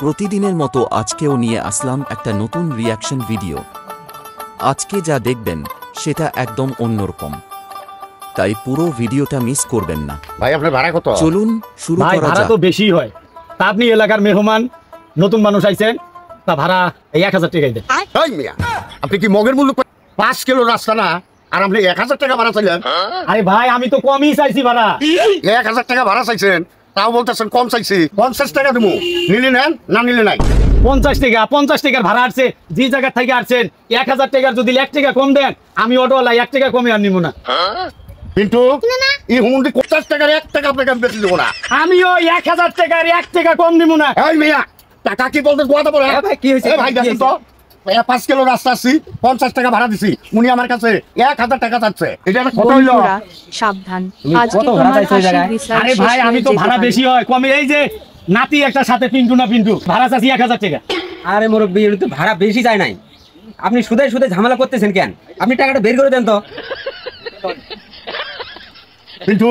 প্রতিদিনের মতো আজকেও নিয়ে আসলাম একটা নতুন রিয়াকশন ভিডিও। আজকে যা দেখবেন সেটা একদম অন্যরকম, তাই পুরো ভিডিওটা মিস করবেন না। ভাই আপনার ভাড়া কত? চলুন শুরু করা যাক। ভাড়া তো বেশি হয়, তা আপনি এলাকার মেহমান, নতুন মানুষ আইছেন, তা ভাড়া 1000 টাকাই দেন। এই মিয়া, আপনি কি মগের মূল্য 5 কিলো রাস্তা না, আর আপনি 1000 টাকা ভাড়া চাইলেন? আরে ভাই আমি তো কমই চাইছি ভাড়া। 1000 টাকা ভাড়া চাইছেন, তাও বলতেছেন কম চাইছি। 50 টাকা দেবো, নিলে নেন, না নিলে নাই। 50 টাকার ভাড়া আসছে, যে জায়গা থেকে আসছেন 1000 টাকার যদি 1 টাকা কম দেন, আমি অটোওয়ালা 1 টাকা কমে আর নিব না। কিন্তু এই হুমুন্দি 50 টাকার 1 টাকা আপনাকে আমি বেশি দেবো না। আমিও 1000 টাকার 1 টাকা কম নিব না। এই মিয়া, টাকা কি বলতে গোয়াতে পড়ে? ভাই কি হয়েছে? ভাই দেখুন তো, 5 কিলো রাস্তা আসছি, 50 টাকা ভাড়া দিছি, উনি আমার কাছে 1000 টাকা চাচ্ছে। এটা একটা কথা হইলো? সাবধান, আজকে তোমার আরে ভাই আমি তো ভাড়া বেশি হয় কমে। এই যে নাতি একটা সাথে পিন্টু না পিন্টু, ভাড়া চাচ্ছি 1000 টাকা। আরে মুরব্বি, তো ভাড়া বেশি যায় নাই, আপনি সুদে সুদে ঝামেলা করতেছেন কেন? আপনি টাকাটা বের করে দেন তো। পিন্টু,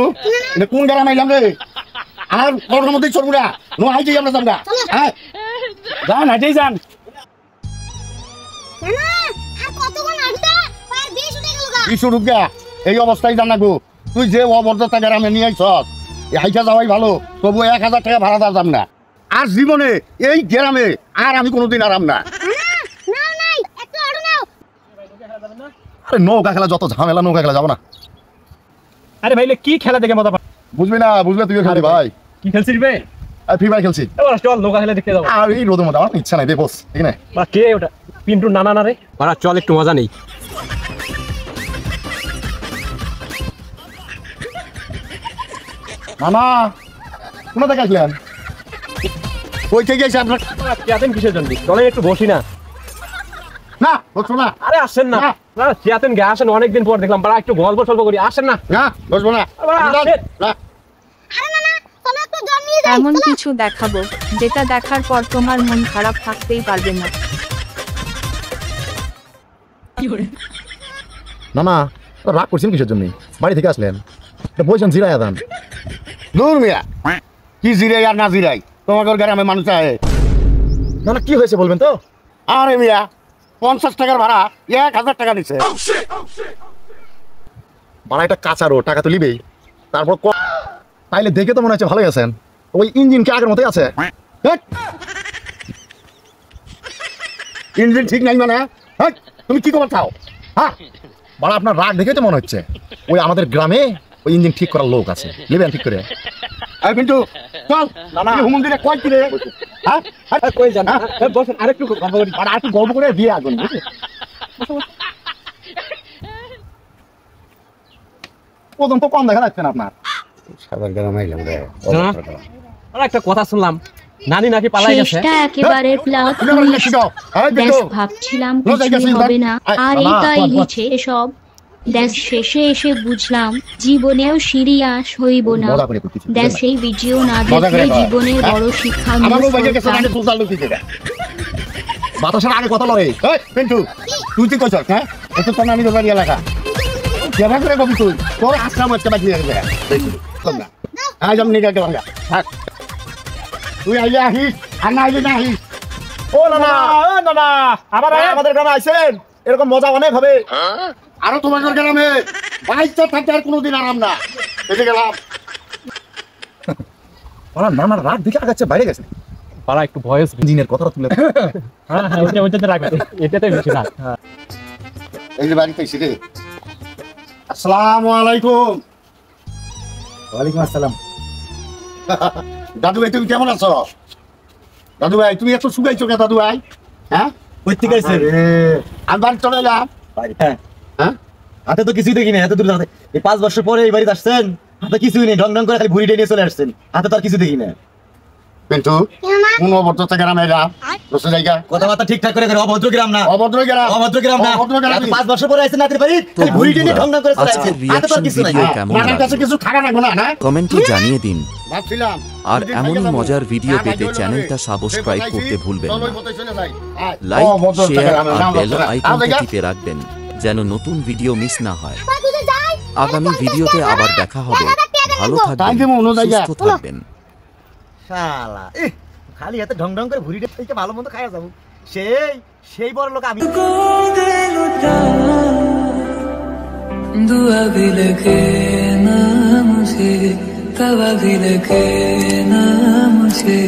এটা কোন গ্রামে আইলাম রে? আর ঘরের মধ্যেই চলবো না, নো হাইতেই আমরা যাবো না। হ্যাঁ যান, হাইটেই যান। এই অবস্থায় জানা গো, তুই যে অবর্ধতা গ্রামে নিয়ে আইছস, হাইটা যাওয়াই ভালো, তবু 1000 টাকা ভাড়া দাম না। আর জীবনে এই গ্রামে আর আমি কোনোদিন আরাম না। নৌকা খেলা যত ঝামেলা, নৌকা খেলা যাবো না। আরে ভাইলে কি খেলা দেখে মজা বুঝবি না, বুঝলে তুই খেলি ভাই। কি খেলছিস রে? ফ্রি ফায়ার খেলছি। চল নৌকা খেলা দেখতে যাবো। আর এই রোদের মধ্যে আমার ইচ্ছা নাই রে বস, ঠিক না? কে ওটা? পিন্টুর নানা না রে? ভাড়া চল, একটু মজা নেই। মামা কোন থেকে আসলেন? কই থেকে এসে আপনার চেয়াতেন কিসের জন্য? চলে একটু বসি না। না বসবো না। আরে আসেন না, চেয়াতেন গে আসেন, অনেকদিন পর দেখলাম। বাড়া একটু গল্প সল্প করি, আসেন না। না বসবো না। এমন কিছু দেখাবো যেটা দেখার পর তোমার মন খারাপ থাকতেই পারবে না। মামা রাগ করছেন কিসের জন্য? বাড়ি থেকে আসলেন, বলছেন জিরাই আদান। দূর মিয়া, কি জিরাই আর না জিরাই, তোমাকে গ্রামে মানুষ আয়। না কি হয়েছে বলবেন তো? আরে মিয়া, 50 টাকার ভাড়া 1000 টাকা নিচ্ছে। ভাড়া একটা কাঁচা রোড, টাকা তো লিবেই। তারপর তাইলে দেখে তো মনে হচ্ছে ভালোই আছেন। ওই ইঞ্জিন কি আগের মতোই আছে? ইঞ্জিন ঠিক নাই মানে? তুমি কি খবর চাও? হ্যাঁ ভাড়া আপনার রাগ দেখে তো মনে হচ্ছে ওই আমাদের গ্রামে ওই ইঞ্জিন ঠিক করার লোক আছে, নেবেন ঠিক করে। কিন্তু চল না, হুমুন্দিরে কয় কি রে? হ্যাঁ কই যান? বসেন, আরেকটু গল্প করি। আর একটু গল্প করে দিয়ে আগুন। ওজন তো কম দেখা যাচ্ছে না আপনার। সাবার গ্রামে আইলাম রে। আর একটা কথা শুনলাম, নানি নাকি পালাই গেছে। চেষ্টা একেবারে প্লাট দেশ ভাবছিলাম কিছুই হবে না, আর এই তাই হয়েছে সব। দেশ শেষে এসে বুঝলাম জীবনেও সিরিয়াস হইব না। দেশ এই ভিডিও না দেখলে জীবনের বড় শিক্ষা বাতাসের আগে কথা লড়ে। কিন্তু তুই কি করছ? হ্যাঁ এটা তো নানি বাড়ি এলাকা, কেমন করে কবি তুই? তোর আশ্রম হচ্ছে বাকি হয়ে গেছে। আজ আমি নিয়ে গেলাম। তুই আইলে আহিস, আর না আইলে না আহিস। ও নানা, নানা আবার আমাদের গ্রামে আইছেন, এরকম মজা অনেক হবে। আরো তোমাদের গ্রামে বাইকটা থাকতে আর কোনোদিন আরাম না। এসে গেলাম। নানার রাগ দিকে আগাচ্ছে, বাইরে গেছে। পাড়া একটু ভয়েস ইঞ্জিনের কথাটা তুলে। হ্যাঁ ওইটাতে রাখবে, এটাতে বেশি রাখ। এই যে বাড়িতে এসে রে। আসসালামু আলাইকুম। ওয়ালাইকুম আসসালাম। দাদু ভাই তুমি কেমন আছো? দাদু ভাই তুমি এত শুকাইছো কে দাদু ভাই? হ্যাঁ কই থেকে আইছেন? আমি বাড়ি চলে এলাম। হ্যাঁ হ্যাঁ হাতে তো কিছুই দেখি না, এত দূর এই 5 বছর পরে এই বাড়িতে আসছেন, হাতে কিছুই নেই, ঢং ঢং করে খালি ভুড়িটা নিয়ে চলে আসছেন, হাতে তো আর কিছু দেখি না। কিন্তু কোন অভদ্রতা গ্রামে এলাম? বসে জায়গা কথাবার্তা ঠিকঠাক করে করে। অভদ্র গ্রাম না, অভদ্র গ্রাম, অভদ্র গ্রাম না। অভদ্র গ্রাম। 5 বছর পরে আইছেন নাতির বাড়ি, খালি ভুড়িটা নিয়ে ঢং ঢং করে চলে আসছেন, হাতে তো আর কিছু নাই। মাথার কাছে কিছু থাকা লাগবে না। হ্যাঁ কমেন্টে জানিয়ে দিন। ভাবছিলাম আর এমনই মজার ভিডিও পেতে চ্যানেলটা সাবস্ক্রাইব করতে ভুলবেন না। লাইক, লাইক, শেয়ার আর বেল আইকনটা টিপে রাখবেন যেন নতুন ভিডিও মিস না হয়। আগামী ভিডিওতে আবার দেখা হবে। ভালো থাকবেন, সুস্থ থাকবেন। শালা খালি হাতে ঢং ঢং করে ভুড়িটা থেকে ভালো মন্দ খাইয়া যাবো, সেই সেই বড় লোক আমি। दुआ भी लगे ना मुझे, तवा भी लगे ना मुझे।